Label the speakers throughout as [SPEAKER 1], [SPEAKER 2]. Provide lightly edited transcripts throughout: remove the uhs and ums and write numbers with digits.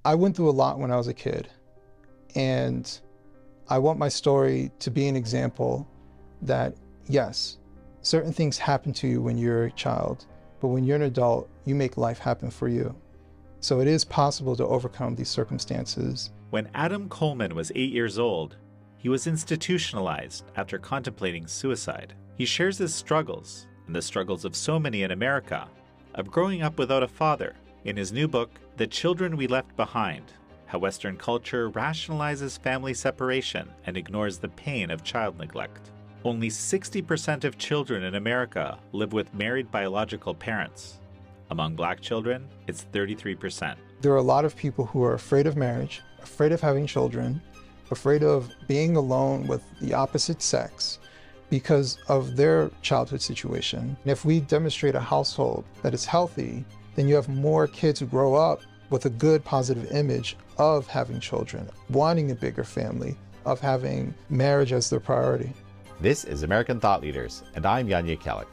[SPEAKER 1] I went through a lot when I was a kid, and I want my story to be an example that, yes, certain things happen to you when you're a child, but when you're an adult, you make life happen for you. So it is possible to overcome these circumstances.
[SPEAKER 2] When Adam Coleman was 8 years old, he was institutionalized after contemplating suicide. He shares his struggles, and the struggles of so many in America, of growing up without a father, in his new book, The Children We Left Behind: How Western Culture Rationalizes Family Separation and Ignores the Pain of Child Neglect. Only 60% of children in America live with married biological parents. Among Black children, it's 33%.
[SPEAKER 1] There are a lot of people who are afraid of marriage, afraid of having children, afraid of being alone with the opposite sex because of their childhood situation. And if we demonstrate a household that is healthy, then you have more kids who grow up with a good positive image of having children, wanting a bigger family, of having marriage as their priority.
[SPEAKER 3] This is American Thought Leaders, and I'm Yanya Kellick.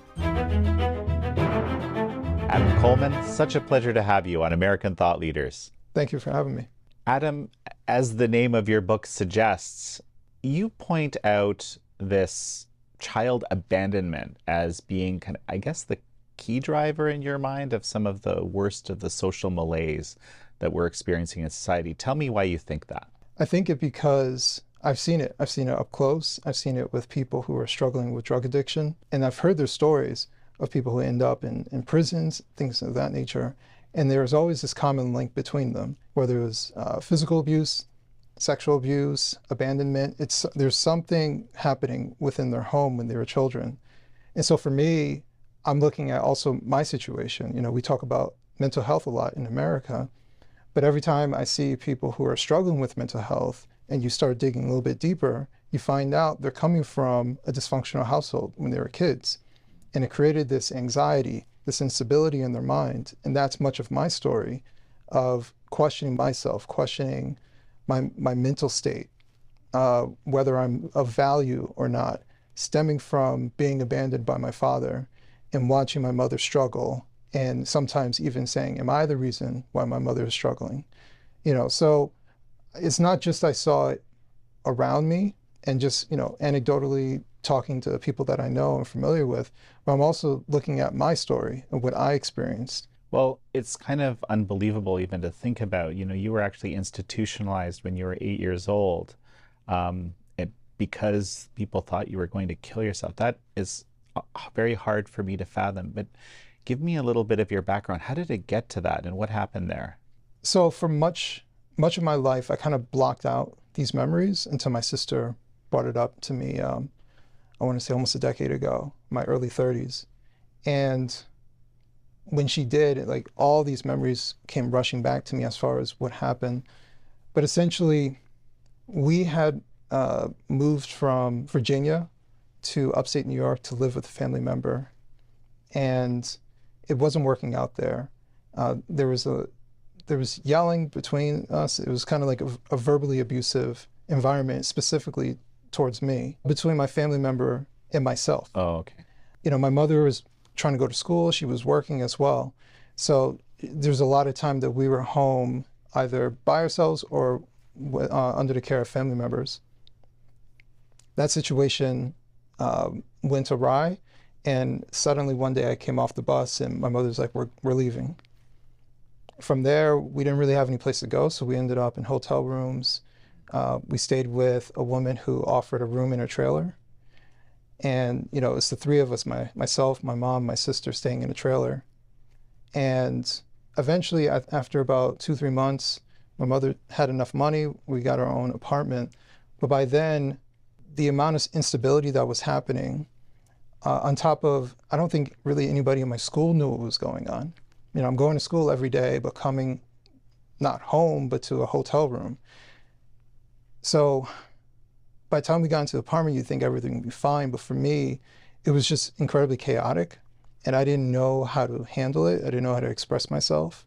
[SPEAKER 3] Adam Coleman, such a pleasure to have you on American Thought Leaders.
[SPEAKER 1] Thank you for having me.
[SPEAKER 3] Adam, as the name of your book suggests, you point out this child abandonment as being kind of, I guess, the key driver in your mind of some of the worst of the social malaise that we're experiencing in society. Tell me why you think that.
[SPEAKER 1] I think it because I've seen it. I've seen it up close. I've seen it with people who are struggling with drug addiction. And I've heard their stories of people who end up in prisons, things of that nature. And there's always this common link between them, whether it was physical abuse, sexual abuse, abandonment. There's something happening within their home when they were children. And so for me, I'm looking at also my situation. You know, we talk about mental health a lot in America, but every time I see people who are struggling with mental health and you start digging a little bit deeper, you find out they're coming from a dysfunctional household when they were kids. And it created this anxiety, this instability in their mind. And that's much of my story of questioning myself, questioning my mental state, whether I'm of value or not, stemming from being abandoned by my father and watching my mother struggle, and sometimes even saying, am I the reason why my mother is struggling? You know, so it's not just I saw it around me and just, you know, anecdotally talking to people that I know and familiar with, but I'm also looking at my story and what I experienced.
[SPEAKER 3] Well, it's kind of unbelievable even to think about. You know, you were actually institutionalized when you were 8 years old, because people thought you were going to kill yourself. That is very hard for me to fathom. But give me a little bit of your background. How did it get to that, and what happened there?
[SPEAKER 1] So for much of my life, I kind of blocked out these memories until my sister brought it up to me, I want to say almost a decade ago, my early 30s. And when she did, like, all these memories came rushing back to me as far as what happened. But essentially, we had moved from Virginia to upstate New York to live with a family member. And it wasn't working out there. There was yelling between us. It was kind of like a verbally abusive environment, specifically towards me, between my family member and myself.
[SPEAKER 3] Oh, okay.
[SPEAKER 1] You know, my mother was trying to go to school. She was working as well. So there's a lot of time that we were home either by ourselves or under the care of family members. That situation went awry. And suddenly one day I came off the bus and my mother's like, we're leaving. From there, we didn't really have any place to go, so we ended up in hotel rooms. We stayed with a woman who offered a room in her trailer. And, you know, it's the three of us, myself, my mom, my sister, staying in a trailer. And eventually, after about 2-3 months, my mother had enough money. We got our own apartment. But by then, the amount of instability that was happening, on top of, I don't think really anybody in my school knew what was going on. You know, I'm going to school every day, but coming not home, but to a hotel room. So by the time we got into the apartment, you think everything would be fine. But for me, it was just incredibly chaotic. And I didn't know how to handle it. I didn't know how to express myself.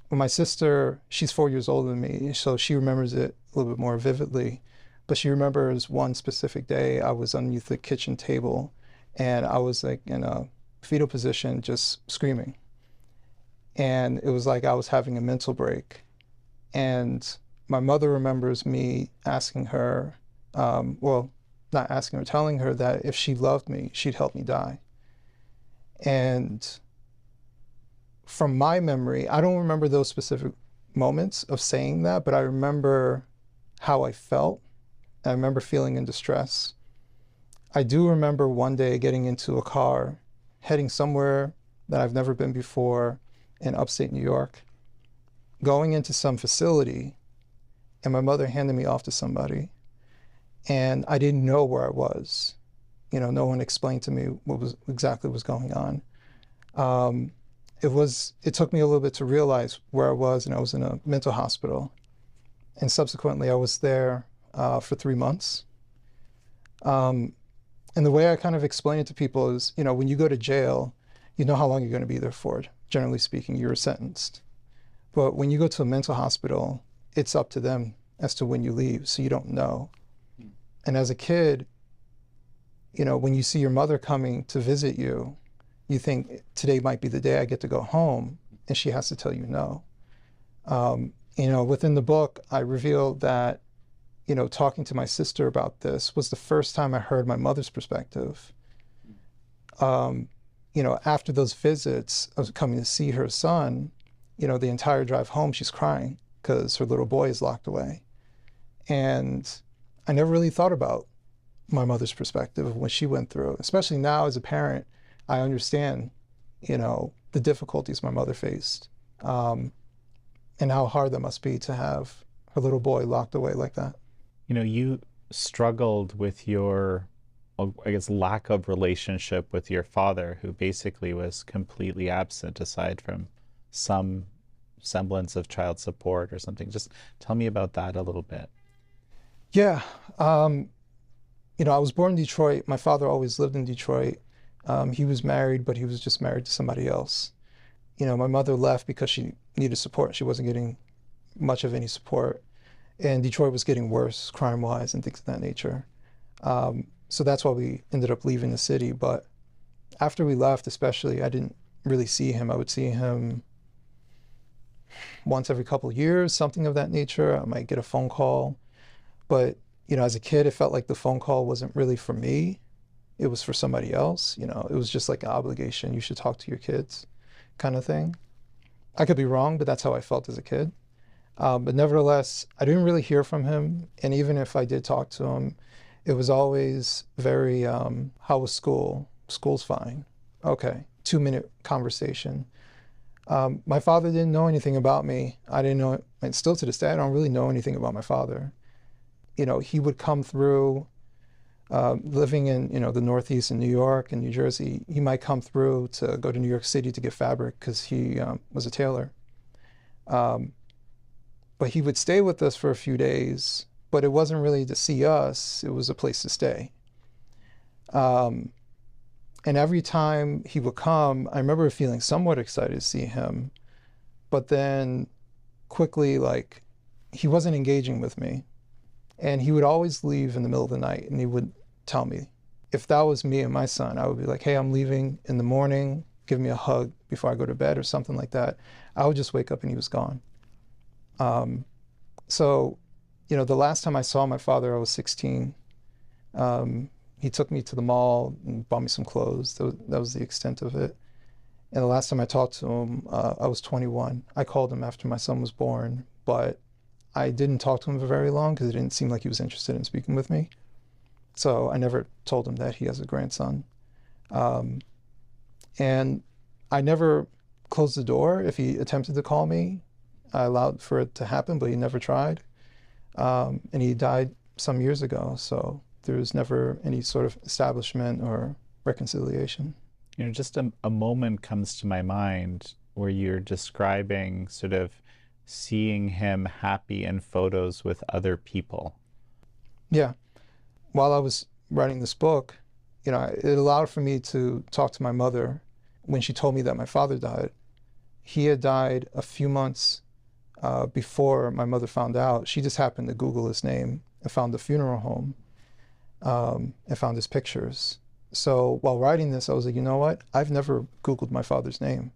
[SPEAKER 1] But my sister, she's 4 years older than me, so she remembers it a little bit more vividly. But she remembers one specific day I was underneath the kitchen table and I was like in a fetal position, just screaming. And it was like I was having a mental break. And my mother remembers me asking her, well, not asking her, telling her that if she loved me, she'd help me die. And from my memory, I don't remember those specific moments of saying that, but I remember how I felt. I remember feeling in distress. I do remember one day getting into a car, heading somewhere that I've never been before in upstate New York, going into some facility, and my mother handed me off to somebody. And I didn't know where I was. You know, no one explained to me what was exactly was going on. It took me a little bit to realize where I was, and I was in a mental hospital. And subsequently, I was there for 3 months. And the way I kind of explain it to people is, you know, when you go to jail, you know how long you're going to be there for. Generally speaking, you're sentenced. But when you go to a mental hospital, it's up to them as to when you leave, so you don't know. And as a kid, you know, when you see your mother coming to visit you, you think today might be the day I get to go home, and she has to tell you no. You know, within the book, I revealed that, you know, talking to my sister about this was the first time I heard my mother's perspective. You know, after those visits of coming to see her son, you know, the entire drive home, she's crying because her little boy is locked away. And I never really thought about my mother's perspective of what she went through, especially now as a parent. I understand, you know, the difficulties my mother faced, and how hard that must be to have her little boy locked away like that.
[SPEAKER 3] You know, you struggled with your, I guess, lack of relationship with your father, who basically was completely absent aside from some semblance of child support or something. Just tell me about that a little bit.
[SPEAKER 1] Yeah. You know, I was born in Detroit. My father always lived in Detroit. He was married, but he was just married to somebody else. You know, my mother left because she needed support. She wasn't getting much of any support. And Detroit was getting worse crime-wise and things of that nature. So that's why we ended up leaving the city. But after we left, especially, I didn't really see him. I would see him once every couple of years, something of that nature. I might get a phone call. But, you know, as a kid, it felt like the phone call wasn't really for me. It was for somebody else. You know, it was just like an obligation. You should talk to your kids kind of thing. I could be wrong, but that's how I felt as a kid. But nevertheless, I didn't really hear from him. And even if I did talk to him, it was always very, how was school? School's fine. Okay, 2-minute conversation. My father didn't know anything about me. I didn't know, and still to this day, I don't really know anything about my father. You know, he would come through, living in, you know, the Northeast in New York and New Jersey. He might come through to go to New York City to get fabric because he was a tailor. But he would stay with us for a few days, but it wasn't really to see us. It was a place to stay. And every time he would come, I remember feeling somewhat excited to see him, but then quickly, like, he wasn't engaging with me. And he would always leave in the middle of the night, and he would tell me. If that was me and my son, I would be like, hey, I'm leaving in the morning, give me a hug before I go to bed or something like that. I would just wake up and he was gone. So, you know, the last time I saw my father, I was 16. He took me to the mall and bought me some clothes. That was the extent of it. And the last time I talked to him, I was 21. I called him after my son was born, but I didn't talk to him for very long because it didn't seem like he was interested in speaking with me. So I never told him that he has a grandson. And I never closed the door. If he attempted to call me, I allowed for it to happen, but he never tried. And he died some years ago, so there was never any sort of establishment or reconciliation.
[SPEAKER 3] You know, just a moment comes to my mind where you're describing sort of seeing him happy in photos with other people.
[SPEAKER 1] Yeah. While I was writing this book, you know, it allowed for me to talk to my mother when she told me that my father died. He had died a few months before my mother found out. She just happened to Google his name and found the funeral home and found his pictures. So while writing this, I was like, you know what? I've never Googled my father's name.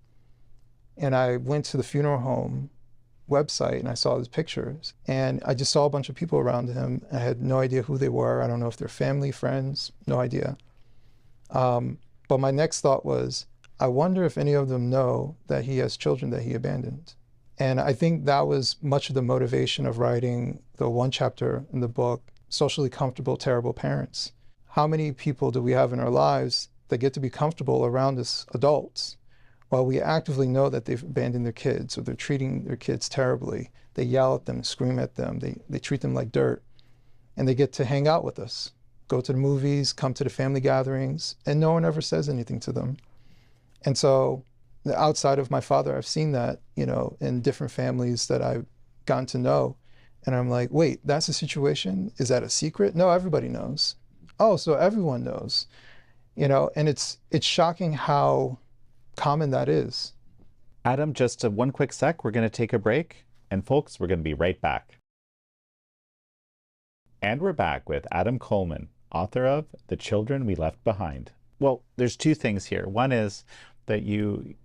[SPEAKER 1] And I went to the funeral home website and I saw his pictures, and I just saw a bunch of people around him. I had no idea who they were. I don't know if they're family, friends, no idea. But my next thought was, I wonder if any of them know that he has children that he abandoned. And I think that was much of the motivation of writing the one chapter in the book, Socially Comfortable, Terrible Parents. How many people do we have in our lives that get to be comfortable around us adults while we actively know that they've abandoned their kids or they're treating their kids terribly? They yell at them, scream at them, they treat them like dirt, and they get to hang out with us, go to the movies, come to the family gatherings, and no one ever says anything to them. And so outside of my father, I've seen that, in different families that I've gotten to know. And I'm like, wait, that's a situation? Is that a secret? No, everybody knows. Oh, so everyone knows, and it's shocking how common that is.
[SPEAKER 3] Adam, just one quick sec. We're going to take a break. And folks, we're going to be right back. And we're back with Adam Coleman, author of The Children We Left Behind. Well, there's two things here. One is that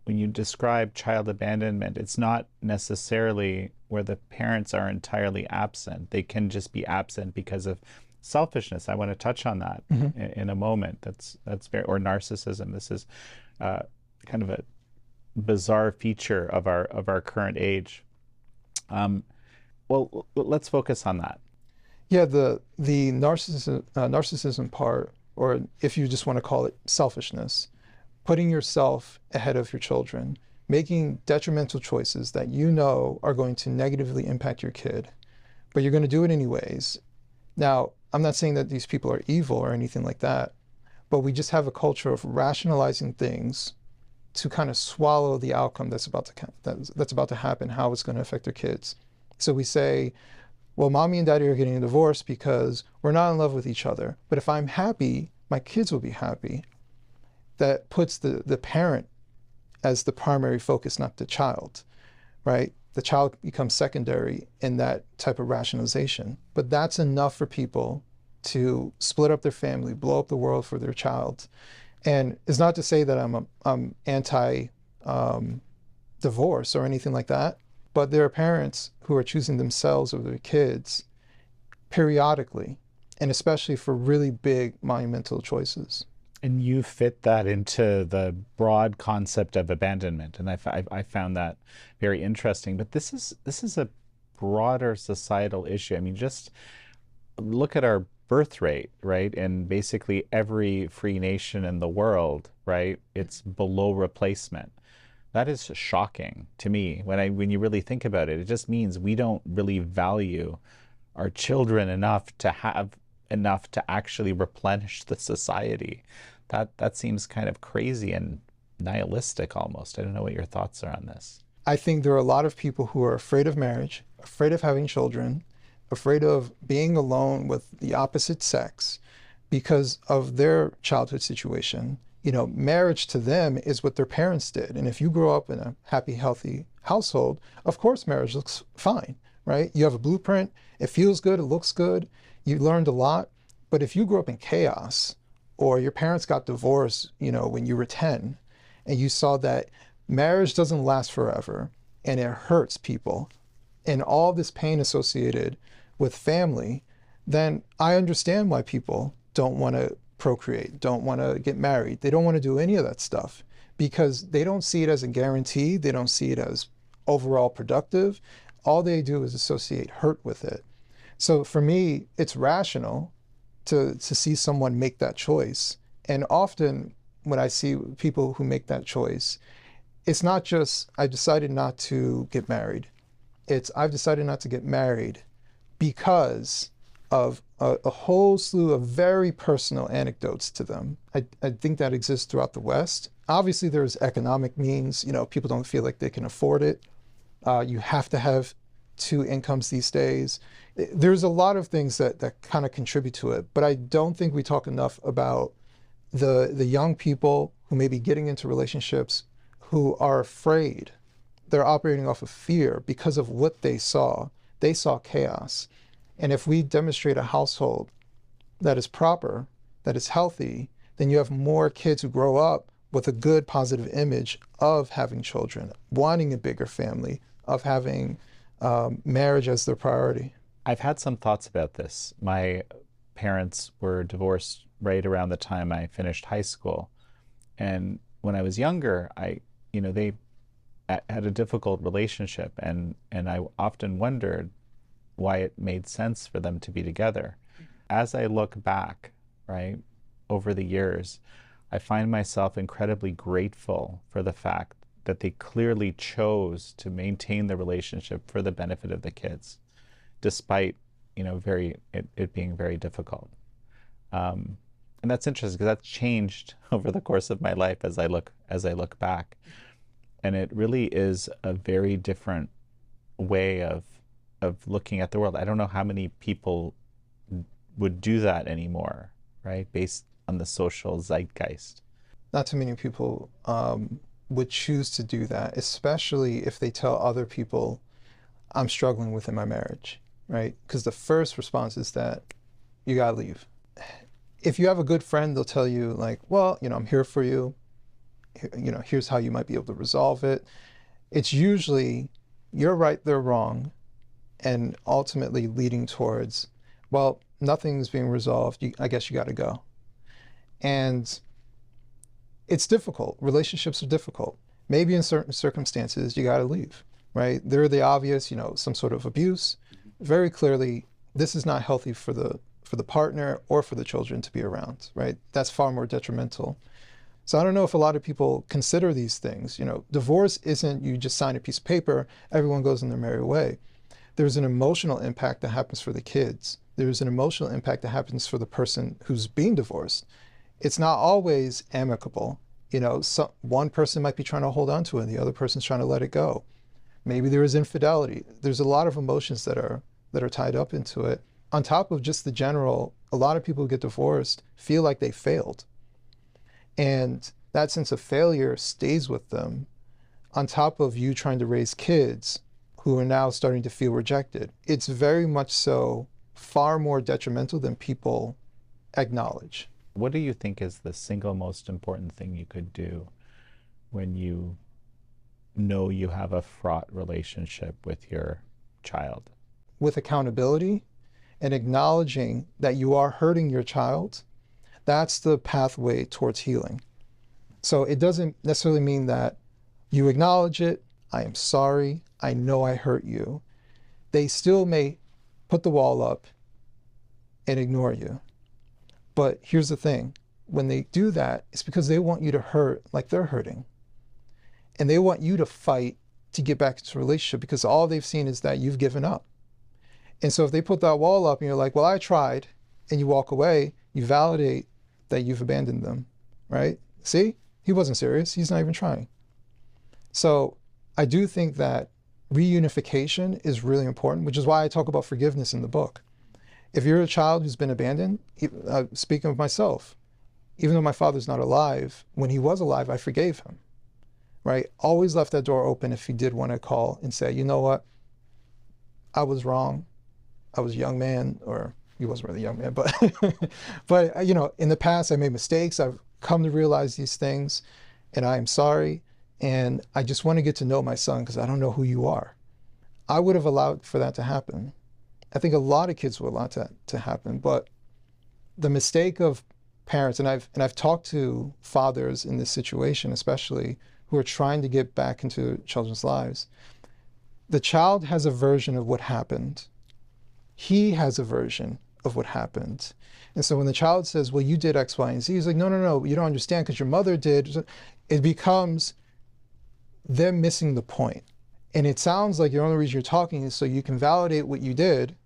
[SPEAKER 3] when you describe child abandonment, it's not necessarily where the parents are entirely absent. They can just be absent because of selfishness. I want to touch on that in a moment. That's or narcissism. This is kind of a bizarre feature of our current age. Well, let's focus on that.
[SPEAKER 1] Yeah, the narcissism part, or if you just want to call it selfishness, putting yourself ahead of your children, making detrimental choices that are going to negatively impact your kid, but you're going to do it anyways. Now, I'm not saying that these people are evil or anything like that, but we just have a culture of rationalizing things to kind of swallow the outcome that's about to happen, how it's going to affect their kids. So we say, well, mommy and daddy are getting a divorce because we're not in love with each other. But if I'm happy, my kids will be happy. That puts the parent as the primary focus, not the child, right? The child becomes secondary in that type of rationalization. But that's enough for people to split up their family, blow up the world for their child. And it's not to say that I'm anti divorce or anything like that, but there are parents who are choosing themselves over their kids periodically, and especially for really big monumental choices.
[SPEAKER 3] And you fit that into the broad concept of abandonment, and I found that very interesting. But this is a broader societal issue. I mean, just look at our birth rate, right? And basically every free nation in the world, right? It's below replacement. That is shocking to me when you really think about it. It just means we don't really value our children enough to actually replenish the society. That seems kind of crazy and nihilistic almost. I don't know what your thoughts are on this.
[SPEAKER 1] I think there are a lot of people who are afraid of marriage, afraid of having children, afraid of being alone with the opposite sex because of their childhood situation. Marriage to them is what their parents did. And if you grow up in a happy, healthy household, of course, marriage looks fine, right? You have a blueprint. It feels good. It looks good. You learned a lot. But if you grew up in chaos, or your parents got divorced, when you were 10, and you saw that marriage doesn't last forever, and it hurts people, and all this pain associated with family, then I understand why people don't want to procreate, don't want to get married. They don't want to do any of that stuff because they don't see it as a guarantee. They don't see it as overall productive. All they do is associate hurt with it. So for me, it's rational to see someone make that choice. And often when I see people who make that choice, it's not just, I decided not to get married. It's, I've decided not to get married because of a whole slew of very personal anecdotes to them. I think that exists throughout the West. Obviously, there's economic means. People don't feel like they can afford it. You have to have 2 incomes these days. There's a lot of things that kind of contribute to it, but I don't think we talk enough about the young people who may be getting into relationships who are afraid. They're operating off of fear because of what they saw. They saw chaos. And if we demonstrate a household that is proper, that is healthy, then you have more kids who grow up with a good, positive image of having children, wanting a bigger family, of having marriage as their priority.
[SPEAKER 3] I've had some thoughts about this. My parents were divorced right around the time I finished high school. And when I was younger, they had a difficult relationship, and I often wondered why it made sense for them to be together. As I look back, right, over the years, I find myself incredibly grateful for the fact that they clearly chose to maintain the relationship for the benefit of the kids, despite, it being very difficult. And that's interesting because that's changed over the course of my life as I look back. And it really is a very different way of looking at the world. I don't know how many people would do that anymore, right? Based on the social zeitgeist.
[SPEAKER 1] Not too many people would choose to do that, especially if they tell other people, I'm struggling within my marriage, right? Because the first response is that you gotta leave. If you have a good friend, they'll tell you like, well, I'm here for you. Here's how you might be able to resolve it. It's usually you're right, they're wrong, and ultimately leading towards, well, nothing's being resolved. I guess you got to go. And it's difficult. Relationships are difficult. Maybe in certain circumstances, you got to leave, right? They're the obvious, some sort of abuse. Very clearly, this is not healthy for the partner or for the children to be around, right? That's far more detrimental. So I don't know if a lot of people consider these things. Divorce isn't you just sign a piece of paper, everyone goes in their merry way. There's an emotional impact that happens for the kids. There's an emotional impact that happens for the person who's being divorced. It's not always amicable. One person might be trying to hold on to it, and the other person's trying to let it go. Maybe there is infidelity. There's a lot of emotions that are tied up into it. On top of just the general, a lot of people who get divorced feel like they failed. And that sense of failure stays with them on top of you trying to raise kids who are now starting to feel rejected. It's very much so far more detrimental than people acknowledge.
[SPEAKER 3] What do you think is the single most important thing you could do when you know you have a fraught relationship with your child?
[SPEAKER 1] With accountability and acknowledging that you are hurting your child, that's the pathway towards healing. So it doesn't necessarily mean that you acknowledge it, I am sorry, I know I hurt you. They still may put the wall up and ignore you. But here's the thing, when they do that, it's because they want you to hurt like they're hurting. And they want you to fight to get back into a relationship because all they've seen is that you've given up. And so if they put that wall up and you're like, well, I tried, and you walk away, you validate that you've abandoned them, right? See, he wasn't serious. He's not even trying. So I do think that reunification is really important, which is why I talk about forgiveness in the book. If you're a child who's been abandoned, speaking of myself, even though my father's not alive, when he was alive, I forgave him, right? Always left that door open if he did want to call and say, you know what, I was wrong. I was a young man, or he wasn't really a young man, but, but in the past, I made mistakes. I've come to realize these things, and I am sorry. And I just want to get to know my son because I don't know who you are. I would have allowed for that to happen. I think a lot of kids would allow that to happen, but the mistake of parents, and I've talked to fathers in this situation, especially who are trying to get back into children's lives. The child has a version of what happened. He has a version of what happened. And so when the child says, well, you did X, Y, and Z, he's like, no, you don't understand because your mother did. It becomes them missing the point. And it sounds like the only reason you're talking is so you can validate what you did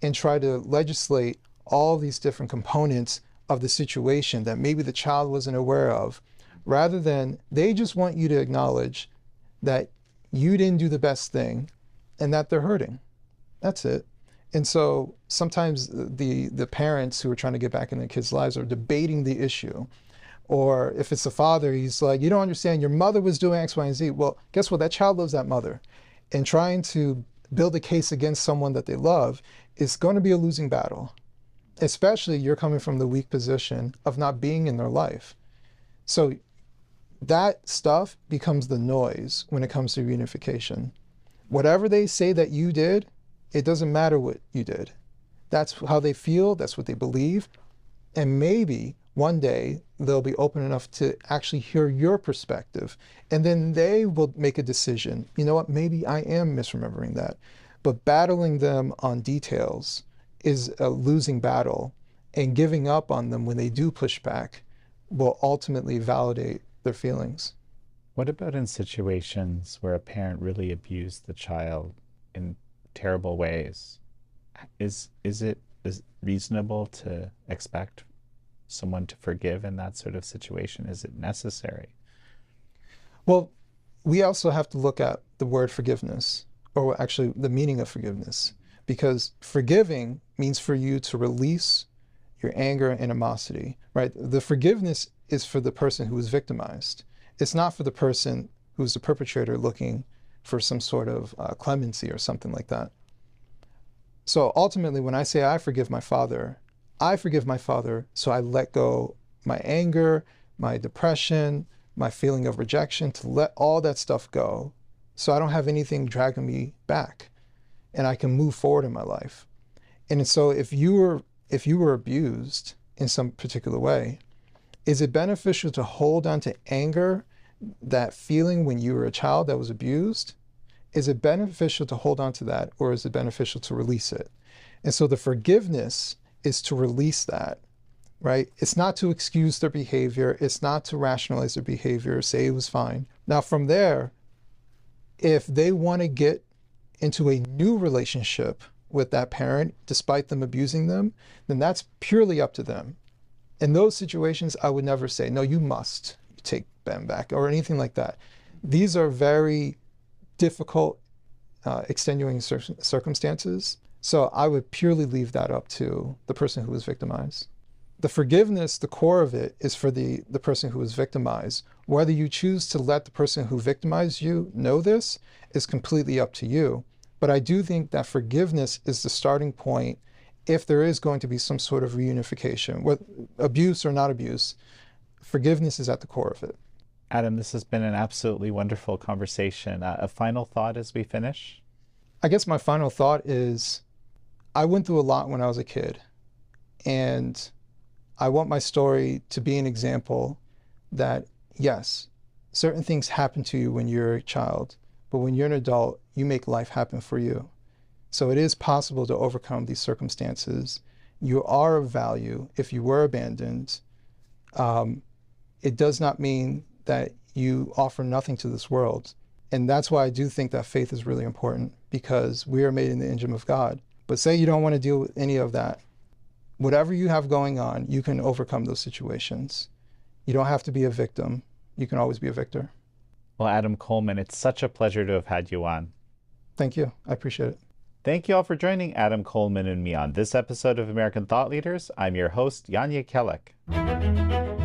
[SPEAKER 1] and try to legislate all these different components of the situation that maybe the child wasn't aware of, rather than they just want you to acknowledge that you didn't do the best thing and that they're hurting. That's it. And so sometimes the parents who are trying to get back in their kids' lives are debating the issue. Or if it's the father, he's like, you don't understand, your mother was doing X, Y, and Z. Well, guess what? That child loves that mother. And trying to build a case against someone that they love is going to be a losing battle. Especially you're coming from the weak position of not being in their life. So that stuff becomes the noise when it comes to reunification. Whatever they say that you did, it doesn't matter what you did. That's how they feel, that's what they believe. And maybe one day they'll be open enough to actually hear your perspective. And then they will make a decision. You know what, maybe I am misremembering that. But battling them on details is a losing battle. And giving up on them when they do push back will ultimately validate their feelings.
[SPEAKER 3] What about in situations where a parent really abused the child in terrible ways? Is it reasonable to expect someone to forgive in that sort of situation? Is it necessary?
[SPEAKER 1] Well, we also have to look at the word forgiveness, or actually the meaning of forgiveness, because forgiving means for you to release your anger and animosity, right? The forgiveness is for the person who was victimized. It's not for the person who's the perpetrator looking for some sort of clemency or something like that. So ultimately, when I say I forgive my father so I let go my anger, my depression, my feeling of rejection, to let all that stuff go so I don't have anything dragging me back and I can move forward in my life. And so if you were abused in some particular way, is it beneficial to hold on to anger, that feeling when you were a child that was abused? Is it beneficial to hold on to that, or is it beneficial to release it? And so the forgiveness is to release that, right? It's not to excuse their behavior. It's not to rationalize their behavior, say it was fine. Now from there, if they want to get into a new relationship with that parent, despite them abusing them, then that's purely up to them. In those situations, I would never say, no, you must take them back or anything like that. These are very difficult, extenuating circumstances. So I would purely leave that up to the person who was victimized. The forgiveness, the core of it, is for the person who was victimized. Whether you choose to let the person who victimized you know this is completely up to you. But I do think that forgiveness is the starting point if there is going to be some sort of reunification, whether abuse or not abuse. Forgiveness is at the core of it.
[SPEAKER 3] Adam, this has been an absolutely wonderful conversation. A final thought as we finish?
[SPEAKER 1] I guess my final thought is I went through a lot when I was a kid, and I want my story to be an example that, yes, certain things happen to you when you're a child, but when you're an adult, you make life happen for you. So it is possible to overcome these circumstances. You are of value if you were abandoned. It does not mean that you offer nothing to this world. And that's why I do think that faith is really important, because we are made in the image of God. But say you don't want to deal with any of that. Whatever you have going on, you can overcome those situations. You don't have to be a victim. You can always be a victor.
[SPEAKER 3] Well, Adam Coleman, it's such a pleasure to have had you on.
[SPEAKER 1] Thank you. I appreciate it.
[SPEAKER 3] Thank you all for joining Adam Coleman and me on this episode of American Thought Leaders. I'm your host, Yanya Kellek.